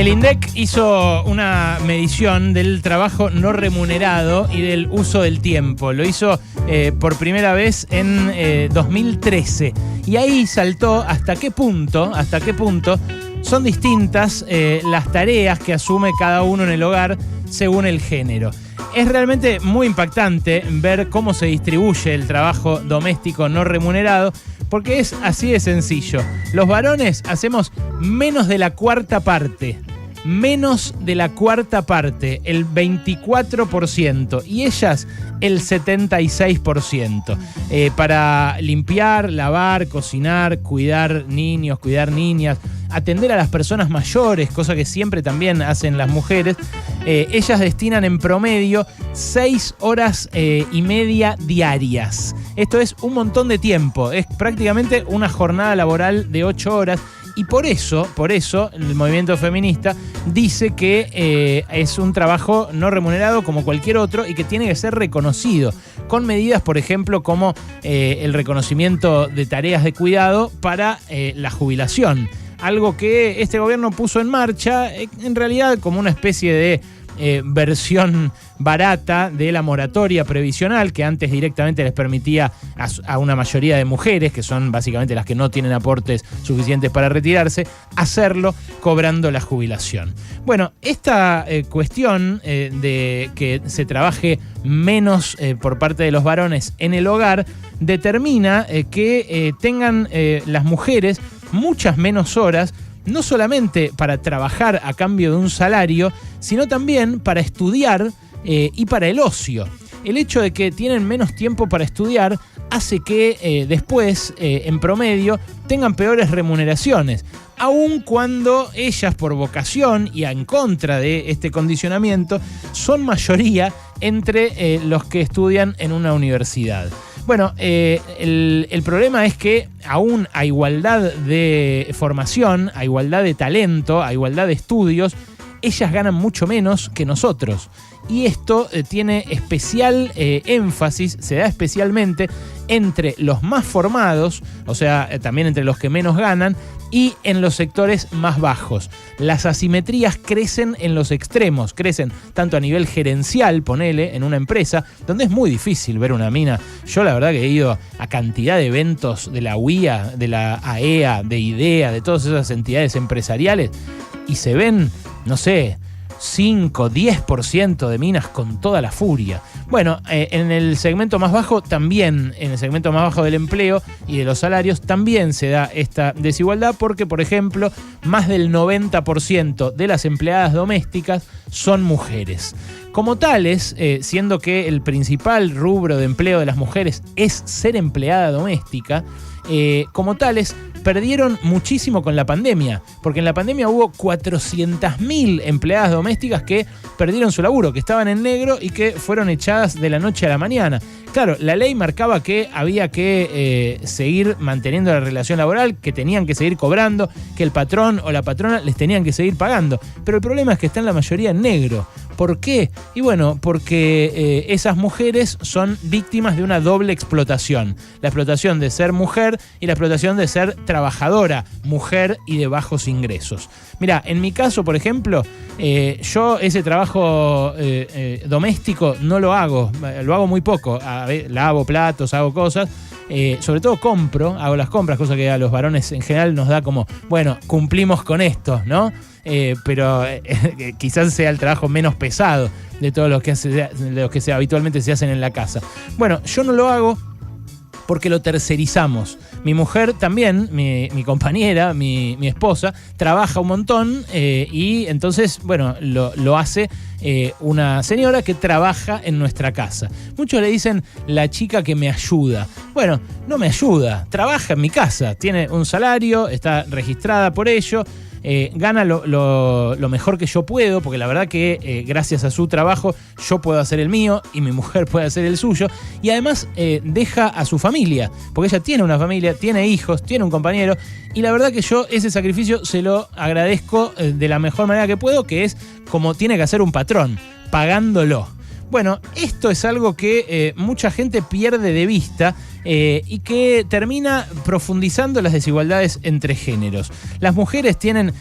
El INDEC hizo una medición del trabajo no remunerado y del uso del tiempo. Lo hizo por primera vez en 2013. Y ahí saltó hasta qué punto son distintas las tareas que asume cada uno en el hogar según el género. Es realmente muy impactante ver cómo se distribuye el trabajo doméstico no remunerado, porque es así de sencillo. Los varones hacemos menos de la cuarta parte, el 24%, y ellas el 76%. Para limpiar, lavar, cocinar, cuidar niños, cuidar niñas, atender a las personas mayores, cosa que siempre también hacen las mujeres, ellas destinan en promedio 6 horas y media diarias. Esto es un montón de tiempo, es prácticamente una jornada laboral de 8 horas. Y por eso el movimiento feminista dice que es un trabajo no remunerado como cualquier otro y que tiene que ser reconocido, con medidas, por ejemplo, como el reconocimiento de tareas de cuidado para la jubilación. Algo que este gobierno puso en marcha, en realidad como una especie de versión barata de la moratoria previsional que antes directamente les permitía a una mayoría de mujeres, que son básicamente las que no tienen aportes suficientes para retirarse, hacerlo cobrando la jubilación. Bueno, esta cuestión de que se trabaje menos por parte de los varones en el hogar determina que tengan las mujeres muchas menos horas, no solamente para trabajar a cambio de un salario, sino también para estudiar y para el ocio. El hecho de que tienen menos tiempo para estudiar hace que después, en promedio, tengan peores remuneraciones, aun cuando ellas, por vocación y en contra de este condicionamiento, son mayoría entre los que estudian en una universidad. Bueno, el problema es que aún a igualdad de formación, a igualdad de talento, a igualdad de estudios, ellas ganan mucho menos que nosotros. Y esto tiene especial énfasis, se da especialmente entre los más formados, o sea, también entre los que menos ganan, y en los sectores más bajos. Las asimetrías crecen en los extremos, crecen tanto a nivel gerencial, ponele, en una empresa, donde es muy difícil ver una mina. Yo la verdad que he ido a cantidad de eventos de la UIA, de la AEA, de IDEA, de todas esas entidades empresariales, y se ven, no sé, 5, 10% de minas con toda la furia. Bueno, en el segmento más bajo también, en el segmento más bajo del empleo y de los salarios, también se da esta desigualdad porque, por ejemplo, más del 90% de las empleadas domésticas son mujeres. Como tales, siendo que el principal rubro de empleo de las mujeres es ser empleada doméstica, como tales, perdieron muchísimo con la pandemia, porque en la pandemia hubo 400.000 empleadas domésticas que perdieron su laburo, que estaban en negro y que fueron echadas de la noche a la mañana. Claro, la ley marcaba que había que seguir manteniendo la relación laboral, que tenían que seguir cobrando, que el patrón o la patrona les tenían que seguir pagando. Pero el problema es que están la mayoría en negro. ¿Por qué? Y bueno, porque esas mujeres son víctimas de una doble explotación. La explotación de ser mujer y la explotación de ser trabajadora, mujer y de bajos ingresos. Mirá, en mi caso, por ejemplo, yo ese trabajo doméstico no lo hago muy poco. Lavo platos, hago cosas. Sobre todo hago las compras, cosa que a los varones en general nos da como, bueno, cumplimos con esto, ¿no? Pero quizás sea el trabajo menos pesado de todos los que habitualmente se hacen en la casa. Bueno, yo no lo hago porque lo tercerizamos. Mi mujer también, mi compañera, mi esposa, trabaja un montón y entonces, bueno, lo hace una señora que trabaja en nuestra casa. Muchos le dicen la chica que me ayuda. Bueno, no me ayuda, trabaja en mi casa, tiene un salario, está registrada por ello. Gana lo mejor que yo puedo, porque la verdad que gracias a su trabajo yo puedo hacer el mío y mi mujer puede hacer el suyo, y además deja a su familia, porque ella tiene una familia, tiene hijos, tiene un compañero, y la verdad que yo ese sacrificio se lo agradezco de la mejor manera que puedo, que es como tiene que hacer un patrón, pagándolo. Bueno, esto es algo que mucha gente pierde de vista y que termina profundizando las desigualdades entre géneros. Las mujeres tienen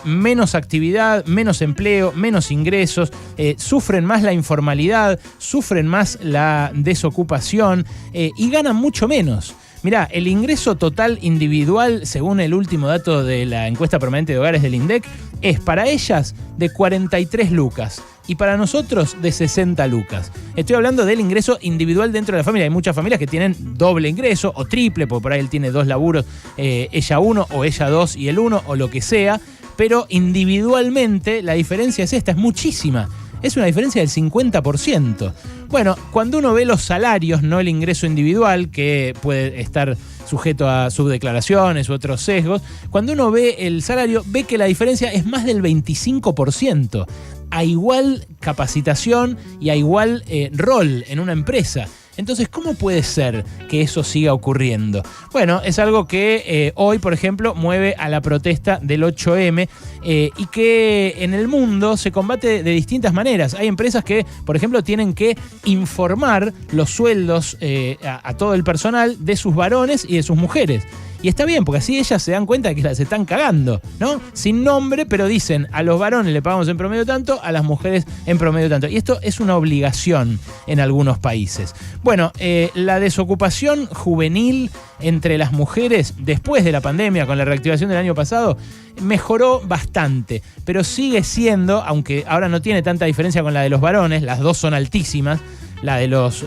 menos actividad, menos empleo, menos ingresos, sufren más la informalidad, sufren más la desocupación y ganan mucho menos. Mirá, el ingreso total individual, según el último dato de la encuesta permanente de hogares del INDEC, es para ellas de 43 lucas y para nosotros de 60 lucas. Estoy hablando del ingreso individual dentro de la familia. Hay muchas familias que tienen doble ingreso o triple, porque por ahí él tiene 2 laburos, ella 1 o ella 2 y él 1 o lo que sea, pero individualmente la diferencia es esta, es muchísima. Es una diferencia del 50%. Bueno, cuando uno ve los salarios, no el ingreso individual, que puede estar sujeto a subdeclaraciones u otros sesgos, cuando uno ve el salario, ve que la diferencia es más del 25%, a igual capacitación y a igual rol en una empresa. Entonces, ¿cómo puede ser que eso siga ocurriendo? Bueno, es algo que hoy, por ejemplo, mueve a la protesta del 8M y que en el mundo se combate de distintas maneras. Hay empresas que, por ejemplo, tienen que informar los sueldos a todo el personal de sus varones y de sus mujeres. Y está bien, porque así ellas se dan cuenta de que las están cagando, ¿no? Sin nombre, pero dicen, a los varones le pagamos en promedio tanto, a las mujeres en promedio tanto. Y esto es una obligación en algunos países. Bueno, la desocupación juvenil entre las mujeres después de la pandemia, con la reactivación del año pasado, mejoró bastante, pero sigue siendo, aunque ahora no tiene tanta diferencia con la de los varones, las dos son altísimas. La de los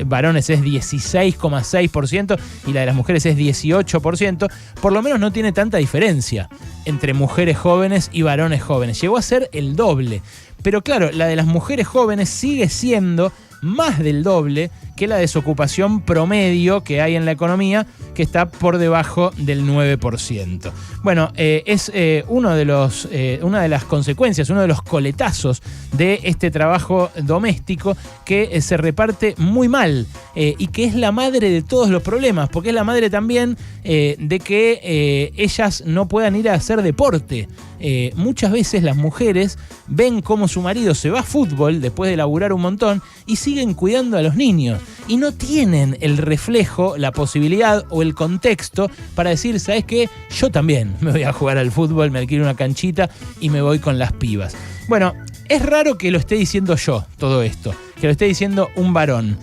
varones es 16,6% y la de las mujeres es 18%. Por lo menos no tiene tanta diferencia entre mujeres jóvenes y varones jóvenes. Llegó a ser el doble. Pero claro, la de las mujeres jóvenes sigue siendo más del doble que la desocupación promedio que hay en la economía, que está por debajo del 9%. Bueno, es una de las consecuencias, uno de los coletazos de este trabajo doméstico que se reparte muy mal y que es la madre de todos los problemas, porque es la madre también de que ellas no puedan ir a hacer deporte. Muchas veces las mujeres ven cómo su marido se va a fútbol después de laburar un montón y siguen cuidando a los niños y no tienen el reflejo, la posibilidad o el contexto para decir, ¿sabes qué? Yo también me voy a jugar al fútbol, me alquilo una canchita y me voy con las pibas. Bueno, es raro que lo esté diciendo yo todo esto, que lo esté diciendo un varón.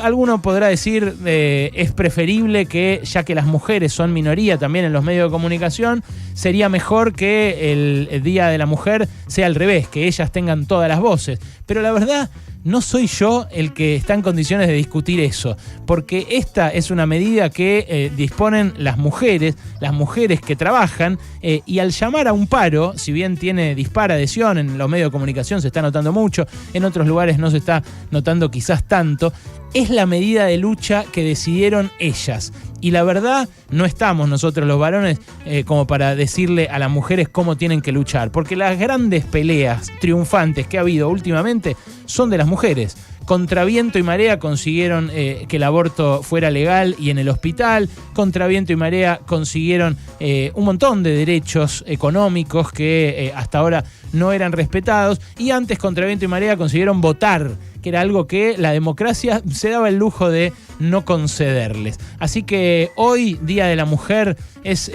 Alguno podrá decir, es preferible que, ya que las mujeres son minoría también en los medios de comunicación, sería mejor que el Día de la Mujer sea al revés, que ellas tengan todas las voces. Pero la verdad, no soy yo el que está en condiciones de discutir eso, porque esta es una medida que disponen las mujeres que trabajan, y al llamar a un paro, si bien tiene dispara adhesión, en los medios de comunicación se está notando mucho, en otros lugares no se está notando quizás tanto, es la medida de lucha que decidieron ellas. Y la verdad, no estamos nosotros los varones como para decirle a las mujeres cómo tienen que luchar, porque las grandes peleas triunfantes que ha habido últimamente son de las mujeres. Contra viento y marea consiguieron que el aborto fuera legal y en el hospital. Contra viento y marea consiguieron un montón de derechos económicos que hasta ahora no eran respetados. Y antes, contra viento y marea, consiguieron votar, que era algo que la democracia se daba el lujo de no concederles. Así que hoy, Día de la Mujer, es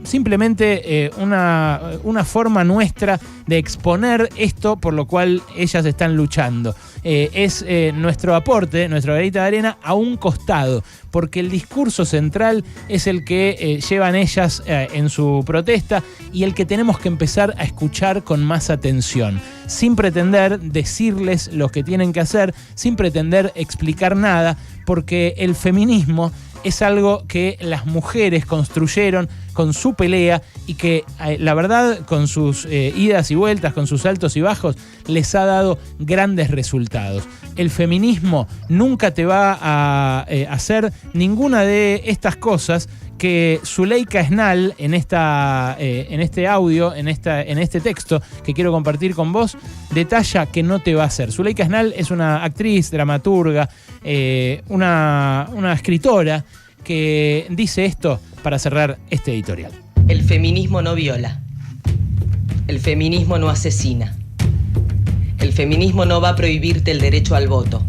simplemente una forma nuestra de exponer esto por lo cual ellas están luchando. Es nuestro aporte, nuestra granita de arena a un costado, porque el discurso central es el que llevan ellas en su protesta y el que tenemos que empezar a escuchar con más atención, sin pretender decirles lo que tienen que hacer, sin pretender explicar nada, porque el feminismo es algo que las mujeres construyeron con su pelea y que, la verdad, con sus idas y vueltas, con sus altos y bajos, les ha dado grandes resultados. El feminismo nunca te va a hacer ninguna de estas cosas que Zuleika Snall, en este audio, en este texto que quiero compartir con vos, detalla que no te va a hacer. Zuleika Snall es una actriz, dramaturga, una escritora que dice esto para cerrar este editorial. El feminismo no viola. El feminismo no asesina. El feminismo no va a prohibirte el derecho al voto.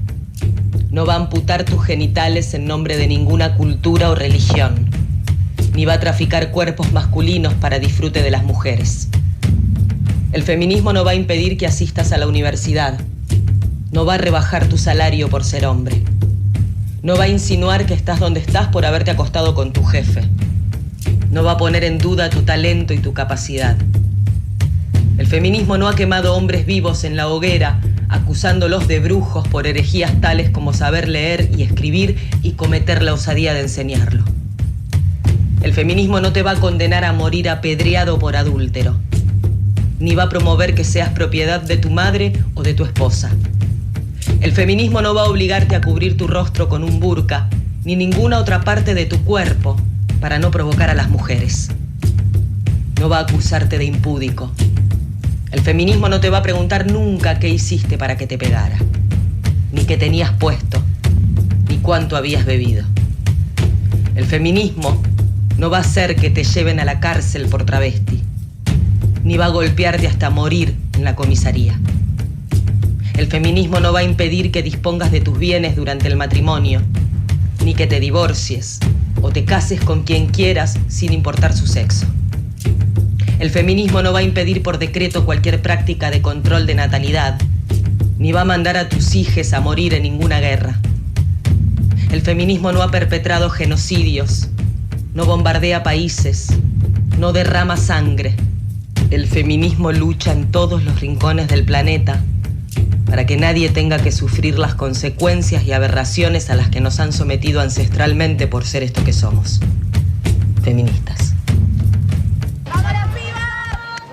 no va a amputar tus genitales en nombre de ninguna cultura o religión, ni va a traficar cuerpos masculinos para disfrute de las mujeres. El feminismo no va a impedir que asistas a la universidad, no va a rebajar tu salario por ser hombre, no va a insinuar que estás donde estás por haberte acostado con tu jefe, no va a poner en duda tu talento y tu capacidad. El feminismo no ha quemado hombres vivos en la hoguera, acusándolos de brujos por herejías tales como saber leer y escribir y cometer la osadía de enseñarlo. El feminismo no te va a condenar a morir apedreado por adúltero, ni va a promover que seas propiedad de tu madre o de tu esposa. El feminismo no va a obligarte a cubrir tu rostro con un burka, ni ninguna otra parte de tu cuerpo, para no provocar a las mujeres. No va a acusarte de impúdico. El feminismo no te va a preguntar nunca qué hiciste para que te pegara, ni qué tenías puesto, ni cuánto habías bebido. El feminismo no va a hacer que te lleven a la cárcel por travesti, ni va a golpearte hasta morir en la comisaría. El feminismo no va a impedir que dispongas de tus bienes durante el matrimonio, ni que te divorcies o te cases con quien quieras sin importar su sexo. El feminismo no va a impedir por decreto cualquier práctica de control de natalidad, ni va a mandar a tus hijes a morir en ninguna guerra. El feminismo no ha perpetrado genocidios, no bombardea países, no derrama sangre. El feminismo lucha en todos los rincones del planeta para que nadie tenga que sufrir las consecuencias y aberraciones a las que nos han sometido ancestralmente por ser esto que somos, feministas.